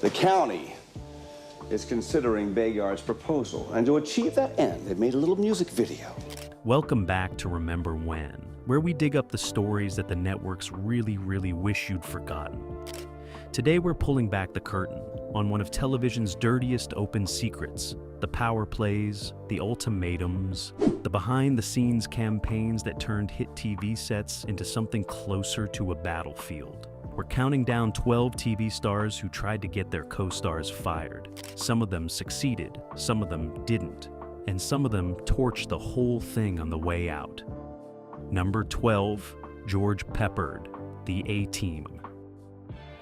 The county is considering Bayard's proposal, and to achieve that end, they've made a little music video. Welcome back to Remember When, where we dig up the stories that the networks really wish you'd forgotten. Today we're pulling back the curtain on one of television's dirtiest open secrets, the power plays, the ultimatums, the behind-the-scenes campaigns that turned hit TV sets into something closer to a battlefield. We're counting down 12 TV stars who tried to get their co-stars fired. Some of them succeeded, some of them didn't, and some of them torched the whole thing on the way out. Number 12, George Peppard, the A-Team.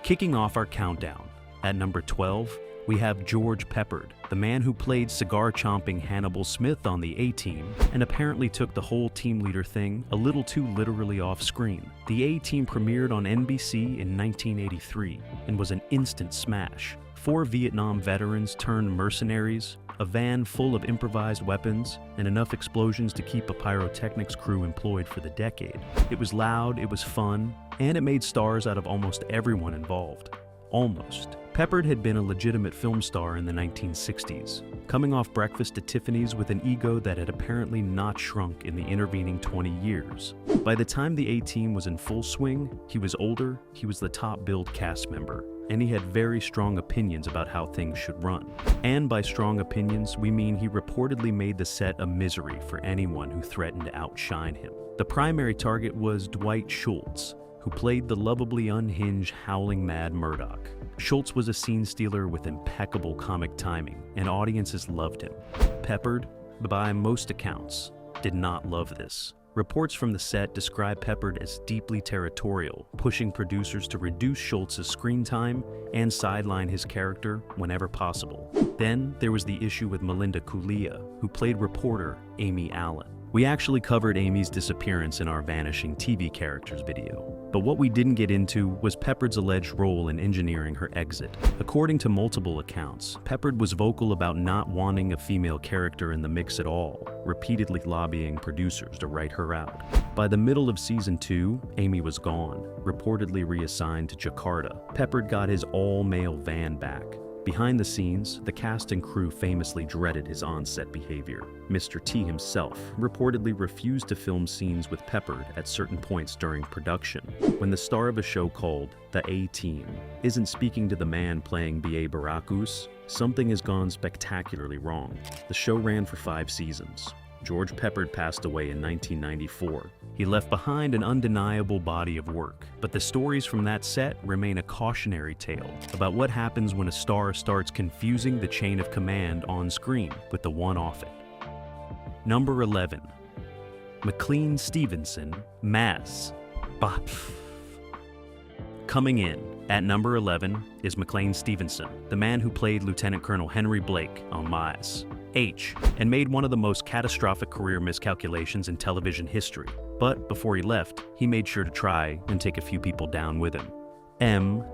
Kicking off our countdown, at number 12, we have George Peppard, the man who played cigar-chomping Hannibal Smith on the A-Team and apparently took the whole team leader thing a little too literally off-screen. The A-Team premiered on NBC in 1983 and was an instant smash. 4 Vietnam veterans turned mercenaries, a van full of improvised weapons, and enough explosions to keep a pyrotechnics crew employed for the decade. It was loud, it was fun, and it made stars out of almost everyone involved. Almost. Peppard had been a legitimate film star in the 1960s, coming off Breakfast at Tiffany's with an ego that had apparently not shrunk in the intervening 20 years. By the time the A-Team was in full swing, he was older, he was the top-billed cast member, and he had very strong opinions about how things should run. And by strong opinions, we mean he reportedly made the set a misery for anyone who threatened to outshine him. The primary target was Dwight Schultz, who played the lovably unhinged, howling mad Murdoch. Schultz was a scene stealer with impeccable comic timing, and audiences loved him. Peppard, by most accounts, did not love this. Reports from the set describe Peppard as deeply territorial, pushing producers to reduce Schultz's screen time and sideline his character whenever possible. Then there was the issue with Melinda Kulia, who played reporter Amy Allen. We actually covered Amy's disappearance in our Vanishing TV Characters video, but what we didn't get into was Peppard's alleged role in engineering her exit. According to multiple accounts, Peppard was vocal about not wanting a female character in the mix at all, repeatedly lobbying producers to write her out. By the middle of season 2, Amy was gone, reportedly reassigned to Jakarta. Peppard got his all-male van back. Behind the scenes, the cast and crew famously dreaded his on-set behavior. Mr. T himself reportedly refused to film scenes with Peppard at certain points during production. When the star of a show called The A-Team isn't speaking to the man playing B.A. Baracus, something has gone spectacularly wrong. The show ran for 5 seasons. George Peppard passed away in 1994. He left behind an undeniable body of work, but the stories from that set remain a cautionary tale about what happens when a star starts confusing the chain of command on screen with the one off it. Number 11. McLean Stevenson, Maz. Coming in at number 11 is McLean Stevenson, the man who played Lieutenant Colonel Henry Blake on Maz. H, and made one of the most catastrophic career miscalculations in television history. But before he left, he made sure to try and take a few people down with him. M.A.S.H.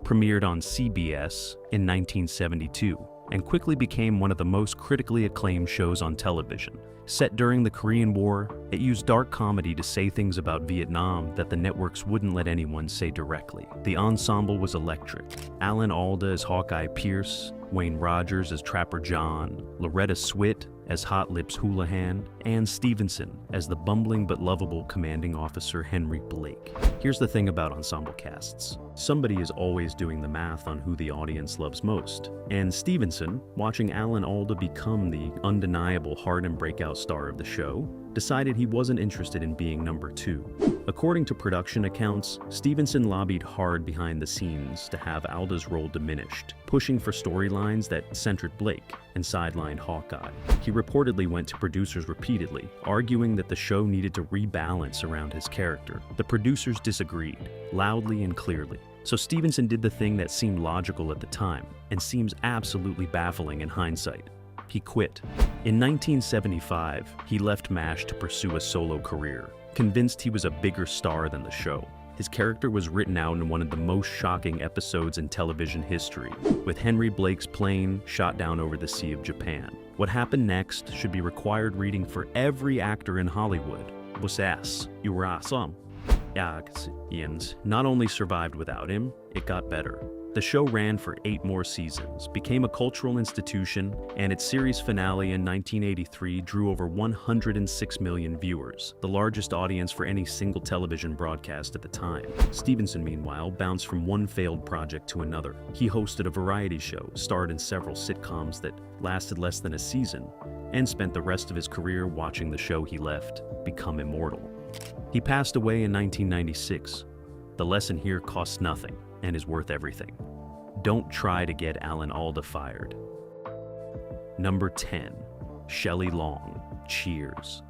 premiered on CBS in 1972 and quickly became one of the most critically acclaimed shows on television. Set during the Korean War, it used dark comedy to say things about Vietnam that the networks wouldn't let anyone say directly. The ensemble was electric. Alan Alda as Hawkeye Pierce, Wayne Rogers as Trapper John, Loretta Swit as Hot Lips Houlihan, and Stevenson as the bumbling but lovable commanding officer Henry Blake. Here's the thing about ensemble casts. Somebody is always doing the math on who the audience loves most. And Stevenson, watching Alan Alda become the undeniable heart and breakout star of the show, decided he wasn't interested in being number 2. According to production accounts, Stevenson lobbied hard behind the scenes to have Alda's role diminished, pushing for storylines that centered Blake and sidelined Hawkeye. He reportedly went to producers repeatedly, arguing that the show needed to rebalance around his character. The producers disagreed, loudly and clearly. So Stevenson did the thing that seemed logical at the time, and seems absolutely baffling in hindsight. He quit. In 1975, he left MASH to pursue a solo career, convinced he was a bigger star than the show. His character was written out in one of the most shocking episodes in television history, with Henry Blake's plane shot down over the Sea of Japan. What happened next should be required reading for every actor in Hollywood. Bussas, you were awesome. Yeah, Ian's not only survived without him, it got better. The show ran for 8 more seasons, became a cultural institution, and its series finale in 1983 drew over 106 million viewers, the largest audience for any single television broadcast at the time. Stevenson, meanwhile, bounced from one failed project to another. He hosted a variety show, starred in several sitcoms that lasted less than a season, and spent the rest of his career watching the show he left become immortal. He passed away in 1996. The lesson here costs nothing and is worth everything. Don't try to get Alan Alda fired. Number 10, Shelley Long, Cheers.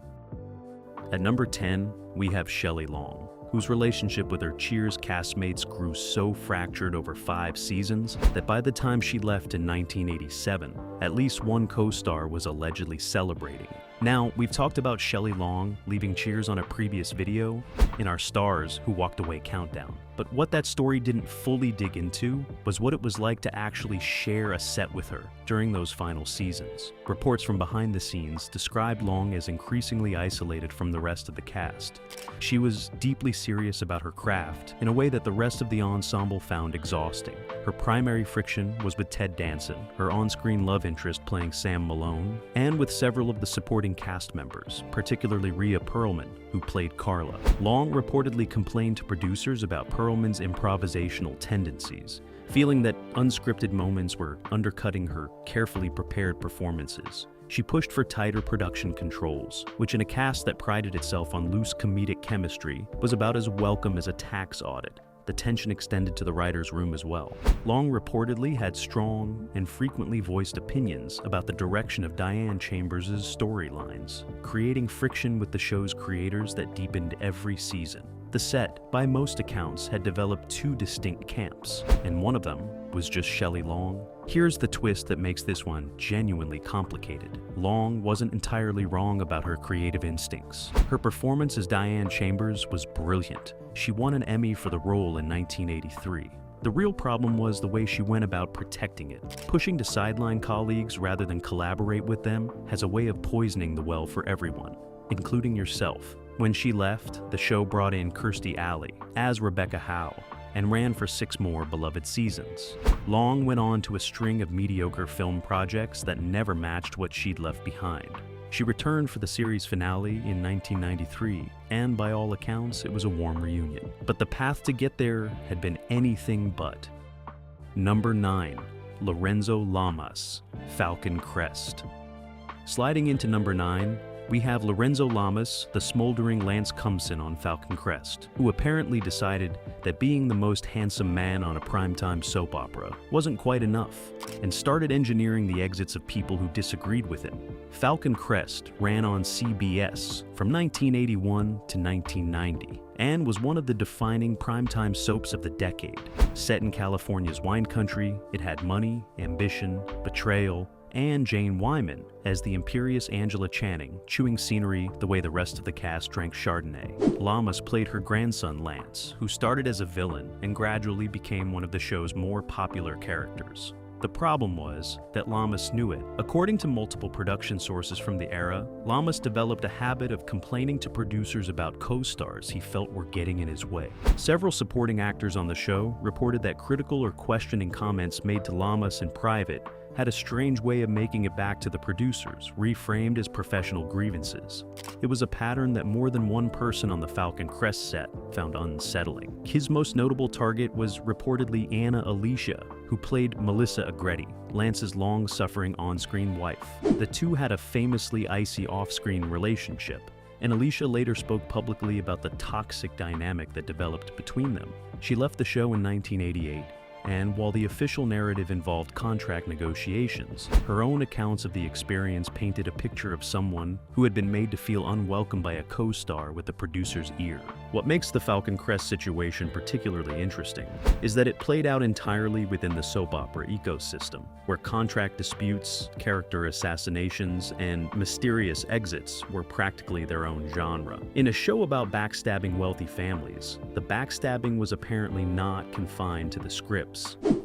At number 10, we have Shelley Long, whose relationship with her Cheers castmates grew so fractured over 5 seasons that by the time she left in 1987, at least one co-star was allegedly celebrating. Now, we've talked about Shelley Long leaving Cheers on a previous video in our Stars Who Walked Away countdown. But what that story didn't fully dig into was what it was like to actually share a set with her during those final seasons. Reports from behind the scenes described Long as increasingly isolated from the rest of the cast. She was deeply serious about her craft in a way that the rest of the ensemble found exhausting. Her primary friction was with Ted Danson, her on-screen love interest playing Sam Malone, and with several of the supporting cast members, particularly Rhea Perlman, who played Carla. Long reportedly complained to producers about Perlman's improvisational tendencies, feeling that unscripted moments were undercutting her carefully prepared performances. She pushed for tighter production controls, which in a cast that prided itself on loose comedic chemistry was about as welcome as a tax audit. The tension extended to the writer's room as well. Long reportedly had strong and frequently voiced opinions about the direction of Diane Chambers' storylines, creating friction with the show's creators that deepened every season. The set, by most accounts, had developed 2 distinct camps, and one of them was just Shelley Long. Here's the twist that makes this one genuinely complicated. Long wasn't entirely wrong about her creative instincts. Her performance as Diane Chambers was brilliant. She won an Emmy for the role in 1983. The real problem was the way she went about protecting it. Pushing to sideline colleagues rather than collaborate with them has a way of poisoning the well for everyone, including yourself. When she left, the show brought in Kirstie Alley as Rebecca Howe and ran for 6 more beloved seasons. Long went on to a string of mediocre film projects that never matched what she'd left behind. She returned for the series finale in 1993, and by all accounts, it was a warm reunion. But the path to get there had been anything but. Number 9, Lorenzo Lamas, Falcon Crest. Sliding into number 9, we have Lorenzo Lamas, the smoldering Lance Cumson on Falcon Crest, who apparently decided that being the most handsome man on a primetime soap opera wasn't quite enough, and started engineering the exits of people who disagreed with him. Falcon Crest ran on CBS from 1981 to 1990, and was one of the defining primetime soaps of the decade. Set in California's wine country, it had money, ambition, betrayal, and Jane Wyman as the imperious Angela Channing, chewing scenery the way the rest of the cast drank Chardonnay. Lamas played her grandson Lance, who started as a villain and gradually became one of the show's more popular characters. The problem was that Lamas knew it. According to multiple production sources from the era, Lamas developed a habit of complaining to producers about co-stars he felt were getting in his way. Several supporting actors on the show reported that critical or questioning comments made to Lamas in private had a strange way of making it back to the producers, reframed as professional grievances. It was a pattern that more than one person on the Falcon Crest set found unsettling. His most notable target was reportedly Anna Alicia, who played Melissa Agretti, Lance's long-suffering on-screen wife. The two had a famously icy off-screen relationship, and Alicia later spoke publicly about the toxic dynamic that developed between them. She left the show in 1988, and while the official narrative involved contract negotiations, her own accounts of the experience painted a picture of someone who had been made to feel unwelcome by a co-star with the producer's ear. What makes the Falcon Crest situation particularly interesting is that it played out entirely within the soap opera ecosystem, where contract disputes, character assassinations, and mysterious exits were practically their own genre. In a show about backstabbing wealthy families, the backstabbing was apparently not confined to the script.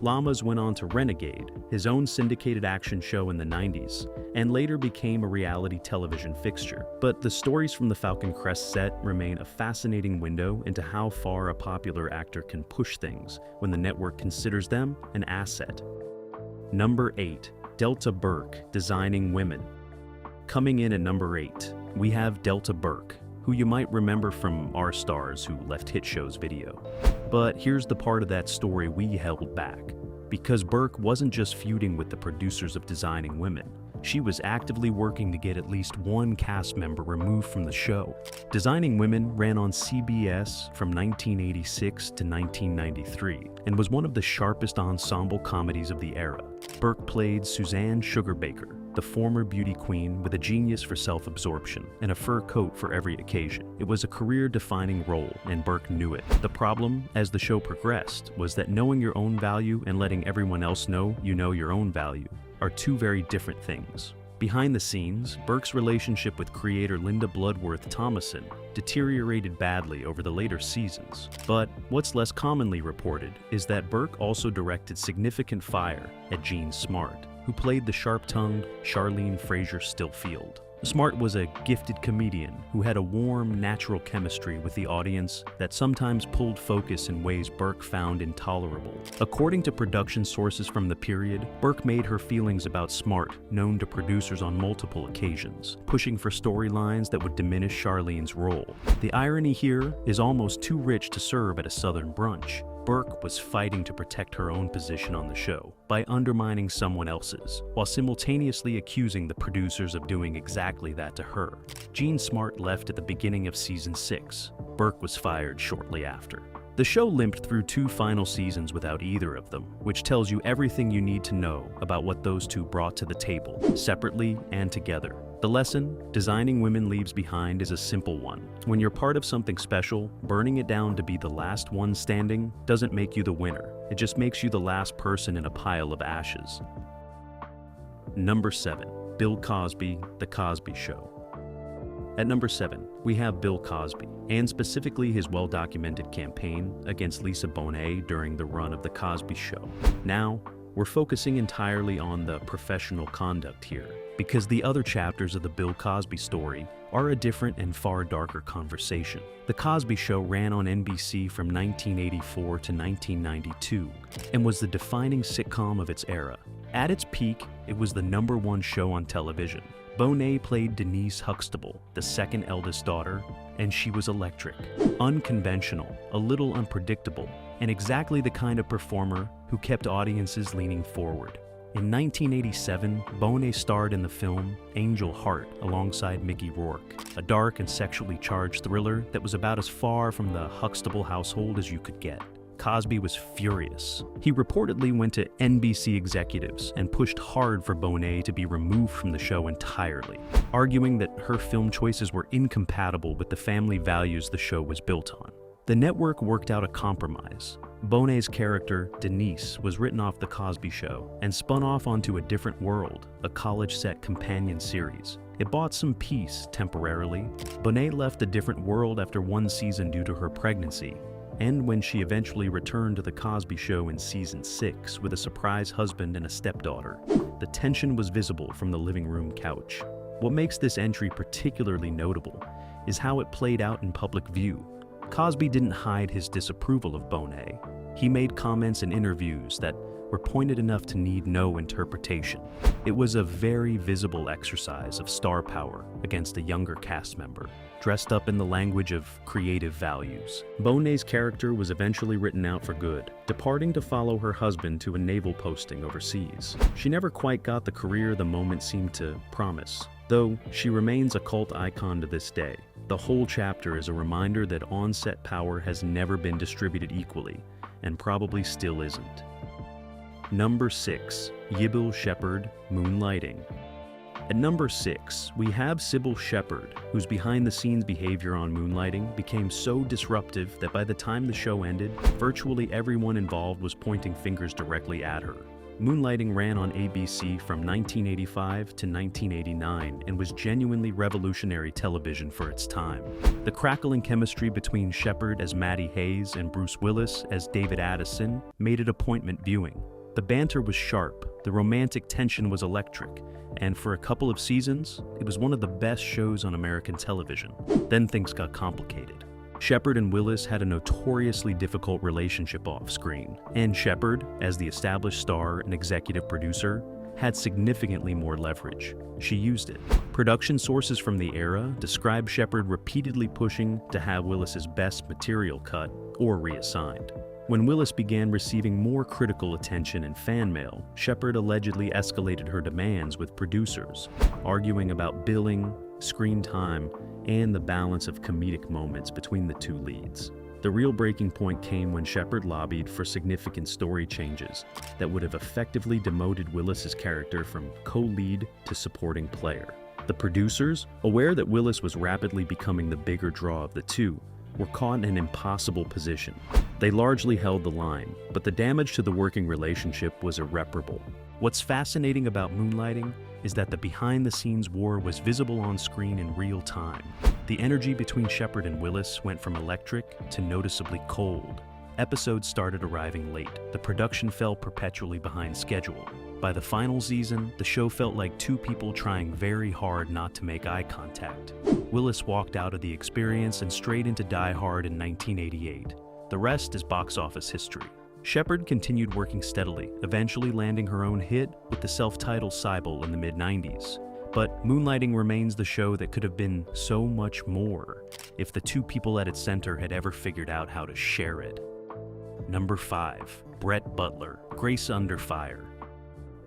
Lamas went on to Renegade, his own syndicated action show in the 90s, and later became a reality television fixture. But the stories from the Falcon Crest set remain a fascinating time window into how far a popular actor can push things when the network considers them an asset. Number 8. Delta Burke, Designing Women. Coming in at number 8, we have Delta Burke, who you might remember from Our Stars Who Left Hit Show's video. But here's the part of that story we held back. Because Burke wasn't just feuding with the producers of Designing Women, she was actively working to get at least one cast member removed from the show. Designing Women ran on CBS from 1986 to 1993 and was one of the sharpest ensemble comedies of the era. Burke played Suzanne Sugarbaker, the former beauty queen with a genius for self-absorption and a fur coat for every occasion. It was a career-defining role, and Burke knew it. The problem, as the show progressed, was that knowing your own value and letting everyone else know you know your own value are two very different things. Behind the scenes, Burke's relationship with creator Linda Bloodworth Thomason deteriorated badly over the later seasons. But what's less commonly reported is that Burke also directed significant fire at Jean Smart, who played the sharp-tongued Charlene Fraser Stillfield. Smart was a gifted comedian who had a warm, natural chemistry with the audience that sometimes pulled focus in ways Burke found intolerable. According to production sources from the period, Burke made her feelings about Smart known to producers on multiple occasions, pushing for storylines that would diminish Charlene's role. The irony here is almost too rich to serve at a Southern brunch. Burke was fighting to protect her own position on the show by undermining someone else's, while simultaneously accusing the producers of doing exactly that to her. Jean Smart left at the beginning of season 6. Burke was fired shortly after. The show limped through 2 final seasons without either of them, which tells you everything you need to know about what those two brought to the table, separately and together. The lesson Designing Women leaves behind is a simple one. When you're part of something special, burning it down to be the last one standing doesn't make you the winner. It just makes you the last person in a pile of ashes. Number 7. Bill Cosby, The Cosby Show. At number 7, we have Bill Cosby, and specifically his well-documented campaign against Lisa Bonet during the run of The Cosby Show. Now, we're focusing entirely on the professional conduct here, because the other chapters of the Bill Cosby story are a different and far darker conversation. The Cosby Show ran on NBC from 1984 to 1992 and was the defining sitcom of its era. At its peak, it was the #1 show on television. Bonet played Denise Huxtable, the second eldest daughter, and she was electric, unconventional, a little unpredictable, and exactly the kind of performer who kept audiences leaning forward. In 1987, Bonet starred in the film Angel Heart alongside Mickey Rourke, a dark and sexually charged thriller that was about as far from the Huxtable household as you could get. Cosby was furious. He reportedly went to NBC executives and pushed hard for Bonet to be removed from the show entirely, arguing that her film choices were incompatible with the family values the show was built on. The network worked out a compromise. Bonet's character, Denise, was written off The Cosby Show and spun off onto A Different World, a college-set companion series. It bought some peace temporarily. Bonet left A Different World after 1 season due to her pregnancy, and when she eventually returned to The Cosby Show in season 6 with a surprise husband and a stepdaughter. The tension was visible from the living room couch. What makes this entry particularly notable is how it played out in public view. Cosby didn't hide his disapproval of Bonet. He made comments in interviews that were pointed enough to need no interpretation. It was a very visible exercise of star power against a younger cast member, dressed up in the language of creative values. Bonet's character was eventually written out for good, departing to follow her husband to a naval posting overseas. She never quite got the career the moment seemed to promise, though she remains a cult icon to this day. The whole chapter is a reminder that on-set power has never been distributed equally, and probably still isn't. Number 6. Cybill Shepherd, Moonlighting. At number 6, we have Cybill Shepherd, whose behind-the-scenes behavior on Moonlighting became so disruptive that by the time the show ended, virtually everyone involved was pointing fingers directly at her. Moonlighting ran on ABC from 1985 to 1989 and was genuinely revolutionary television for its time. The crackling chemistry between Shepherd as Maddie Hayes and Bruce Willis as David Addison made it appointment viewing. The banter was sharp, the romantic tension was electric, and for a couple of seasons, it was one of the best shows on American television. Then things got complicated. Shepherd and Willis had a notoriously difficult relationship off-screen, and Shepherd, as the established star and executive producer, had significantly more leverage. She used it. Production sources from the era describe Shepherd repeatedly pushing to have Willis's best material cut or reassigned. When Willis began receiving more critical attention and fan mail, Shepherd allegedly escalated her demands with producers, arguing about billing, screen time, and the balance of comedic moments between the two leads. The real breaking point came when Shepherd lobbied for significant story changes that would have effectively demoted Willis's character from co-lead to supporting player. The producers, aware that Willis was rapidly becoming the bigger draw of the two, were caught in an impossible position. They largely held the line, but the damage to the working relationship was irreparable. What's fascinating about Moonlighting is that the behind-the-scenes war was visible on screen in real time. The energy between Shepherd and Willis went from electric to noticeably cold. Episodes started arriving late. The production fell perpetually behind schedule. By the final season, the show felt like two people trying very hard not to make eye contact. Willis walked out of the experience and straight into Die Hard in 1988. The rest is box office history. Shepherd continued working steadily, eventually landing her own hit with the self-titled Cybill in the mid-90s. But Moonlighting remains the show that could have been so much more if the two people at its center had ever figured out how to share it. Number 5. Brett Butler, Grace Under Fire.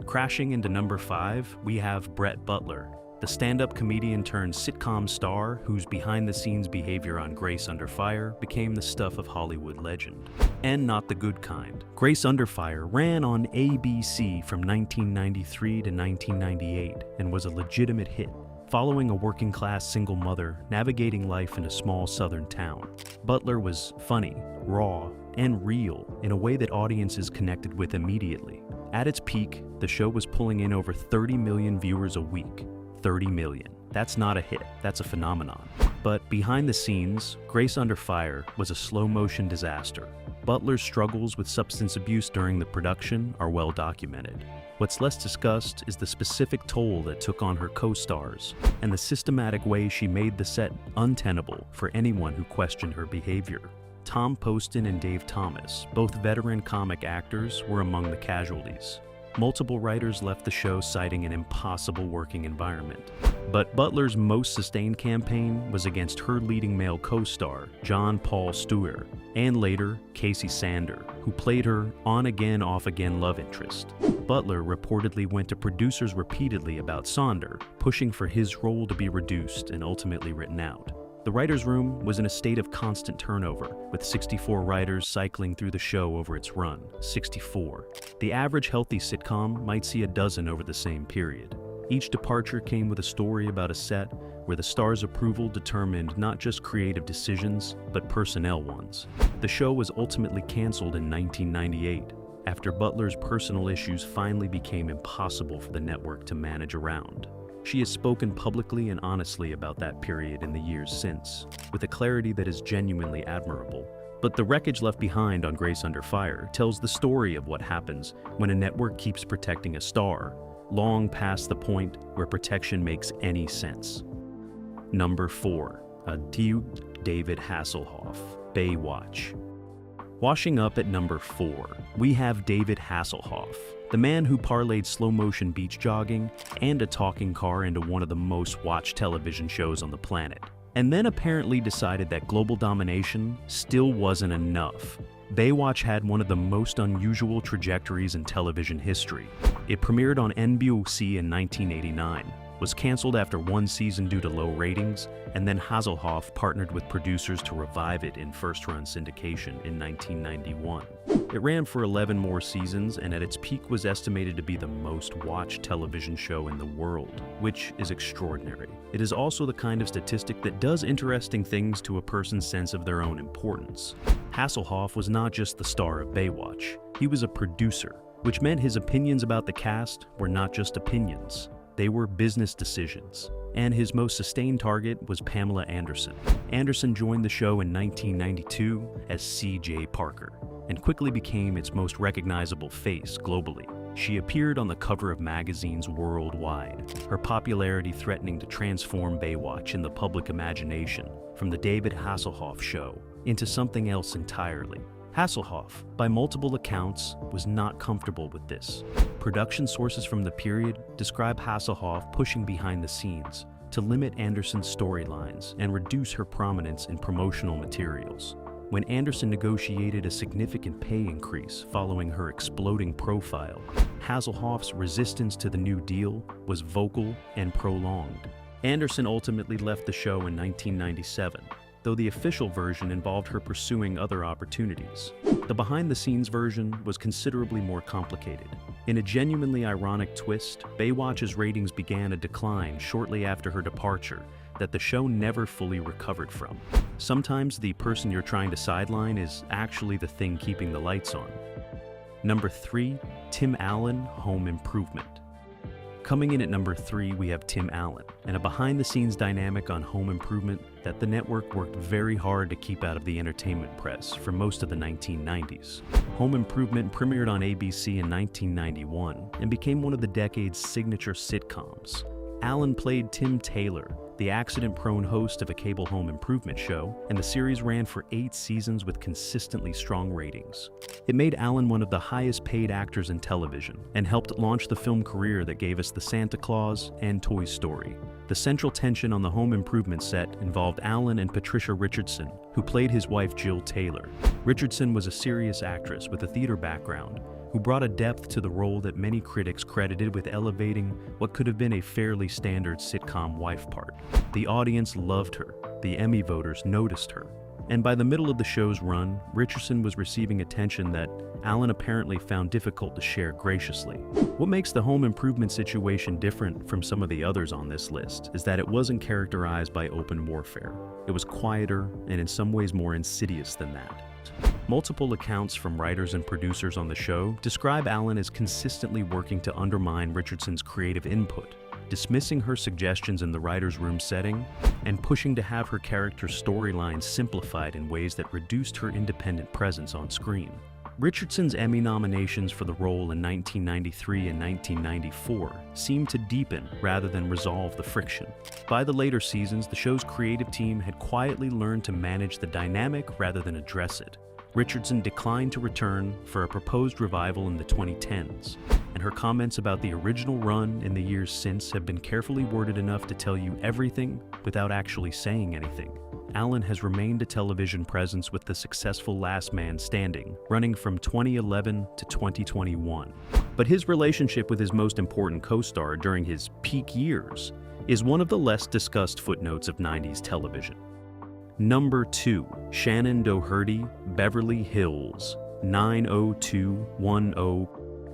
Crashing into number 5, we have Brett Butler, the stand-up comedian turned sitcom star whose behind-the-scenes behavior on Grace Under Fire became the stuff of Hollywood legend. And not the good kind. Grace Under Fire ran on ABC from 1993 to 1998 and was a legitimate hit, following a working-class single mother navigating life in a small southern town. Butler was funny, raw, and real in a way that audiences connected with immediately. At its peak, the show was pulling in over 30 million viewers a week. 30 million. That's not a hit, that's a phenomenon. But behind the scenes, Grace Under Fire was a slow-motion disaster. Butler's struggles with substance abuse during the production are well documented. What's less discussed is the specific toll that took on her co-stars, and the systematic way she made the set untenable for anyone who questioned her behavior. Tom Poston and Dave Thomas, both veteran comic actors, were among the casualties. Multiple writers left the show citing an impossible working environment. But Butler's most sustained campaign was against her leading male co-star, John Paul Stewart, and later, Casey Sander, who played her on-again, off-again love interest. Butler reportedly went to producers repeatedly about Sander, pushing for his role to be reduced and ultimately written out. The writer's room was in a state of constant turnover, with 64 writers cycling through the show over its run. 64. The average healthy sitcom might see a dozen over the same period. Each departure came with a story about a set where the star's approval determined not just creative decisions, but personnel ones. The show was ultimately canceled in 1998, after Butler's personal issues finally became impossible for the network to manage around. She has spoken publicly and honestly about that period in the years since, with a clarity that is genuinely admirable. But the wreckage left behind on Grace Under Fire tells the story of what happens when a network keeps protecting a star, long past the point where protection makes any sense. Number 4. Adieu, David Hasselhoff, Baywatch. Washing up at number 4, we have David Hasselhoff, the man who parlayed slow-motion beach jogging and a talking car into one of the most watched television shows on the planet, and then apparently decided that global domination still wasn't enough. Baywatch had one of the most unusual trajectories in television history. It premiered on NBC in 1989, was canceled after one season due to low ratings, and then Hasselhoff partnered with producers to revive it in first-run syndication in 1991. It ran for 11 more seasons, and at its peak was estimated to be the most watched television show in the world, which is extraordinary. It is also the kind of statistic that does interesting things to a person's sense of their own importance. Hasselhoff was not just the star of Baywatch, he was a producer, which meant his opinions about the cast were not just opinions. They were business decisions, and his most sustained target was Pamela Anderson. Anderson joined the show in 1992 as C.J. Parker, and quickly became its most recognizable face globally. She appeared on the cover of magazines worldwide, her popularity threatening to transform Baywatch in the public imagination from the David Hasselhoff show into something else entirely. Hasselhoff, by multiple accounts, was not comfortable with this. Production sources from the period describe Hasselhoff pushing behind the scenes to limit Anderson's storylines and reduce her prominence in promotional materials. When Anderson negotiated a significant pay increase following her exploding profile, Hasselhoff's resistance to the New Deal was vocal and prolonged. Anderson ultimately left the show in 1997, though the official version involved her pursuing other opportunities. The behind-the-scenes version was considerably more complicated. In a genuinely ironic twist, Baywatch's ratings began a decline shortly after her departure that the show never fully recovered from. Sometimes the person you're trying to sideline is actually the thing keeping the lights on. Number 3, Tim Allen, Home Improvement. Coming in at number 3, we have Tim Allen, and a behind-the-scenes dynamic on Home Improvement that the network worked very hard to keep out of the entertainment press for most of the 1990s. Home Improvement premiered on ABC in 1991 and became one of the decade's signature sitcoms. Allen played Tim Taylor, the accident-prone host of a cable home improvement show, and the series ran for 8 seasons with consistently strong ratings. It made Allen one of the highest-paid actors in television and helped launch the film career that gave us The Santa Claus and Toy Story. The central tension on the home improvement set involved Allen and Patricia Richardson, who played his wife Jill Taylor. Richardson was a serious actress with a theater background who brought a depth to the role that many critics credited with elevating what could have been a fairly standard sitcom wife part. The audience loved her, the Emmy voters noticed her, and by the middle of the show's run, Richardson was receiving attention that Allen apparently found difficult to share graciously. What makes the home improvement situation different from some of the others on this list is that it wasn't characterized by open warfare. It was quieter and in some ways more insidious than that. Multiple accounts from writers and producers on the show describe Allen as consistently working to undermine Richardson's creative input, dismissing her suggestions in the writer's room setting, and pushing to have her character's storyline simplified in ways that reduced her independent presence on screen. Richardson's Emmy nominations for the role in 1993 and 1994 seemed to deepen rather than resolve the friction. By the later seasons, the show's creative team had quietly learned to manage the dynamic rather than address it. Richardson declined to return for a proposed revival in the 2010s, and her comments about the original run in the years since have been carefully worded enough to tell you everything without actually saying anything. Allen has remained a television presence with the successful Last Man Standing, running from 2011 to 2021. But his relationship with his most important co-star during his peak years is one of the less discussed footnotes of 90s television. Number 2, Shannen Doherty, Beverly Hills, 90210,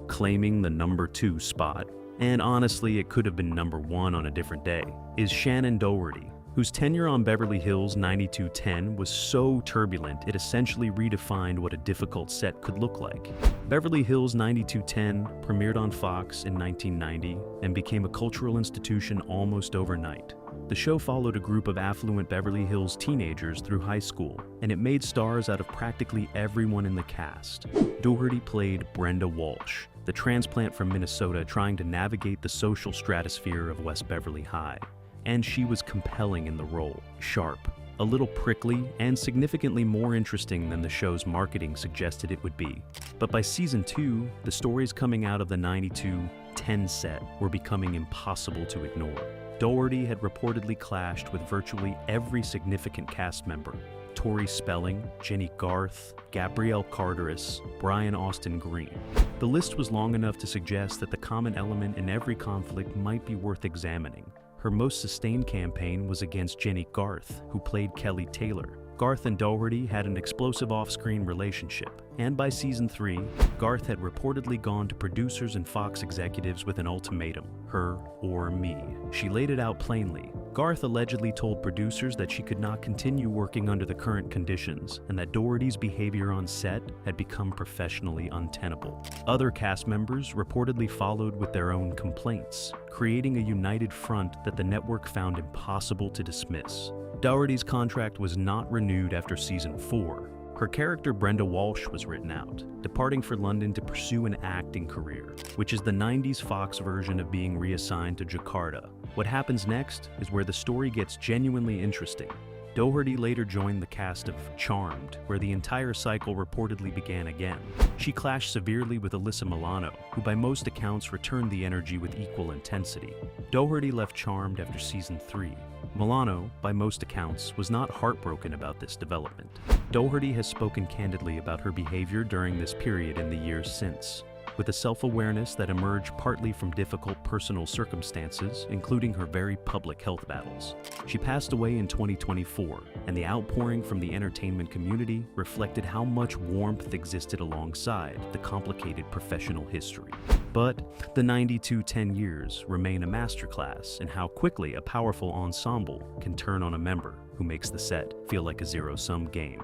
claiming the number 2 spot, and honestly it could have been number 1 on a different day, is Shannen Doherty, whose tenure on Beverly Hills 90210 was so turbulent it essentially redefined what a difficult set could look like. Beverly Hills 90210 premiered on Fox in 1990 and became a cultural institution almost overnight. The show followed a group of affluent Beverly Hills teenagers through high school, and it made stars out of practically everyone in the cast. Doherty played Brenda Walsh, the transplant from Minnesota trying to navigate the social stratosphere of West Beverly High. And she was compelling in the role, sharp, a little prickly, and significantly more interesting than the show's marketing suggested it would be. But by season 2, the stories coming out of the 92-10 set were becoming impossible to ignore. Doherty had reportedly clashed with virtually every significant cast member: Tori Spelling, Jenny Garth, Gabrielle Carteris, Brian Austin Green. The list was long enough to suggest that the common element in every conflict might be worth examining. Her most sustained campaign was against Jenny Garth, who played Kelly Taylor. Garth and Doherty had an explosive off-screen relationship, and by season 3, Garth had reportedly gone to producers and Fox executives with an ultimatum: her or me. She laid it out plainly. Garth allegedly told producers that she could not continue working under the current conditions, and that Doherty's behavior on set had become professionally untenable. Other cast members reportedly followed with their own complaints, creating a united front that the network found impossible to dismiss. Doherty's contract was not renewed after season 4. Her character Brenda Walsh was written out, departing for London to pursue an acting career, which is the 90s Fox version of being reassigned to Jakarta. What happens next is where the story gets genuinely interesting. Doherty later joined the cast of Charmed, where the entire cycle reportedly began again. She clashed severely with Alyssa Milano, who by most accounts returned the energy with equal intensity. Doherty left Charmed after season 3. Milano, by most accounts, was not heartbroken about this development. Doherty has spoken candidly about her behavior during this period in the years since, with a self-awareness that emerged partly from difficult personal circumstances, including her very public health battles. She passed away in 2024, and the outpouring from the entertainment community reflected how much warmth existed alongside the complicated professional history. But the 92-10 years remain a masterclass in how quickly a powerful ensemble can turn on a member who makes the set feel like a zero-sum game.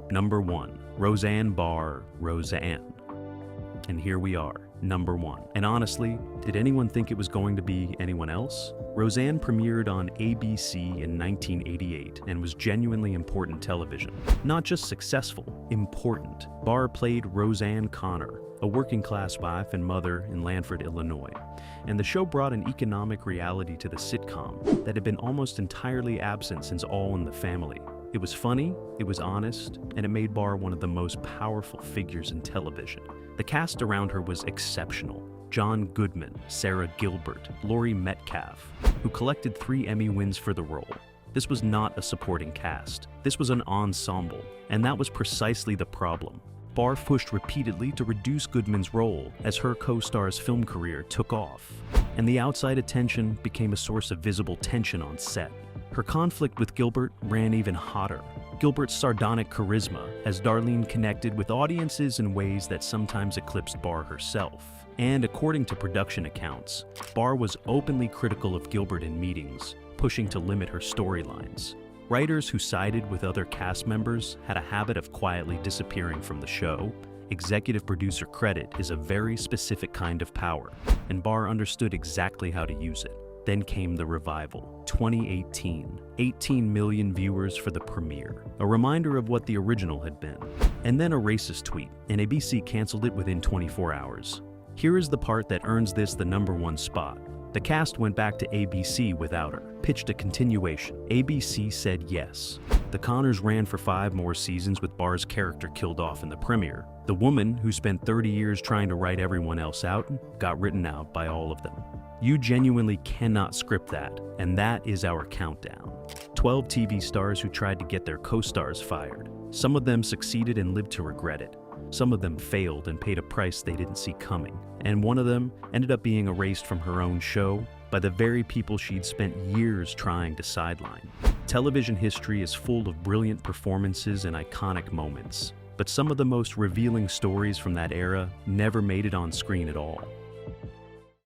Number 1. Roseanne Barr, Roseanne. And here we are, number 1. And honestly, did anyone think it was going to be anyone else? Roseanne premiered on ABC in 1988 and was genuinely important television. Not just successful, important. Barr played Roseanne Connor, a working-class wife and mother in Lanford, Illinois. And the show brought an economic reality to the sitcom that had been almost entirely absent since All in the Family. It was funny, it was honest, and it made Barr one of the most powerful figures in television. The cast around her was exceptional. John Goodman, Sarah Gilbert, Laurie Metcalf, who collected 3 Emmy wins for the role. This was not a supporting cast. This was an ensemble, and that was precisely the problem. Barr pushed repeatedly to reduce Goodman's role as her co-star's film career took off, and the outside attention became a source of visible tension on set. Her conflict with Gilbert ran even hotter. Gilbert's sardonic charisma as Darlene connected with audiences in ways that sometimes eclipsed Barr herself. And according to production accounts, Barr was openly critical of Gilbert in meetings, pushing to limit her storylines. Writers who sided with other cast members had a habit of quietly disappearing from the show. Executive producer credit is a very specific kind of power, and Barr understood exactly how to use it. Then came the revival, 2018, 18 million viewers for the premiere, a reminder of what the original had been. And then a racist tweet, and ABC canceled it within 24 hours. Here is the part that earns this the number 1 spot. The cast went back to ABC without her, pitched a continuation. ABC said yes. The Connors ran for 5 more seasons with Barr's character killed off in the premiere. The woman, who spent 30 years trying to write everyone else out, got written out by all of them. You genuinely cannot script that, and that is our countdown. 12 TV stars who tried to get their co-stars fired. Some of them succeeded and lived to regret it. Some of them failed and paid a price they didn't see coming. And one of them ended up being erased from her own show by the very people she'd spent years trying to sideline. Television history is full of brilliant performances and iconic moments, but some of the most revealing stories from that era never made it on screen at all.